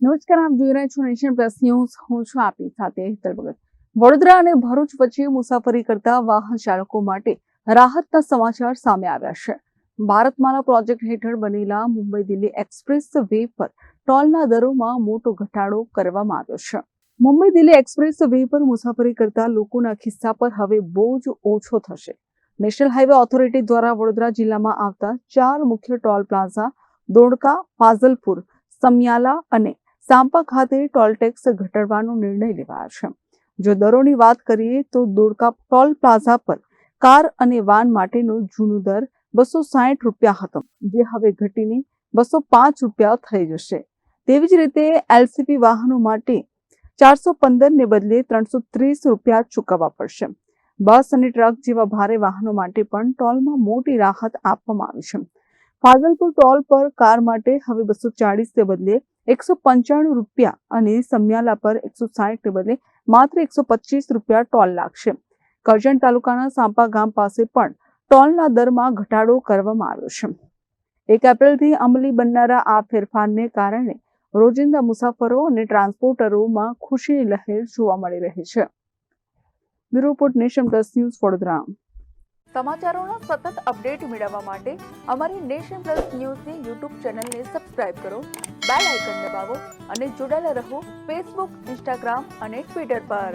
નમસ્કાર, આપ જોઈ રહ્યા છો નેશન પ્લસ ન્યૂઝ. હું છું આપની સાથે હેતલ ભગત. વડોદરા અને ભરૂચ વચ્ચે મુસાફરી કરતા વાહન ચાલકો માટે રાહતના સમાચાર સામે આવ્યા છે. ભારતમાલા પ્રોજેક્ટ હેઠળ બનેલા મુંબઈ દિલ્હી એક્સપ્રેસ વે પર ટોલના દરોમાં મોટો ઘટાડો કરવામાં આવ્યો છે. મુંબઈ દિલ્હી એક્સપ્રેસ વે પર મુસાફરી કરતા લોકોના ખિસ્સા પર હવે બોજ ઓછો થશે. નેશનલ હાઈવે ઓથોરિટી દ્વારા વડોદરા જિલ્લામાં આવતા 4 મુખ્ય ટોલ પ્લાઝા દોડકા, ફાઝલપુર, સમિયાલા અને સાંપા ખાતે ટોલ ટેક્સ ઘટાડવાનો નિર્ણય લેવાયો છે. જો દરોની વાત કરીએ તો દોડકા ટોલ પ્લાઝા પર કાર અને વાન માટેનો જૂનો દર ₹260 હતો, જે હવે ઘટીને ₹205 થઈ જશે. તેવી જ રીતે એલસીપી વાહનો માટે 415 ને બદલે ₹330 ચૂકવવા પડશે. બસ અને ટ્રક જેવા ભારે વાહનો માટે પણ ટોલમાં મોટી રાહત આપવામાં આવી છે. ફાઝલપુર ટોલ પર કાર માટે હવે 240 ને બદલે ₹195 અને સમિયાલા પર 160 ને બદલે માત્ર ₹125 ટોલ લાગશે. કરજણ તાલુકાના સાંપા ગામ પાસે પણ ટોલના દરમાં ઘટાડો કરવામાં આવ્યો છે. 1 એપ્રિલથી અમલી બનનારા આ ફેરફારને કારણે રોજિંદા મુસાફરો અને ટ્રાન્સપોર્ટરોમાં ખુશીની લહેર જોવા મળી રહી છે. Bureau report, Nation Plus News, Vadodara. સમાચારોના સતત અપડેટ મેળવવા માટે અમારી નેશન પ્લસ ન્યૂઝની યુટ્યુબ ચેનલને સબસ્ક્રાઇબ કરો, બેલ આઇકન દબાવો અને જોડાયેલા રહો ફેસબુક, ઇન્સ્ટાગ્રામ અને ટ્વિટર પર.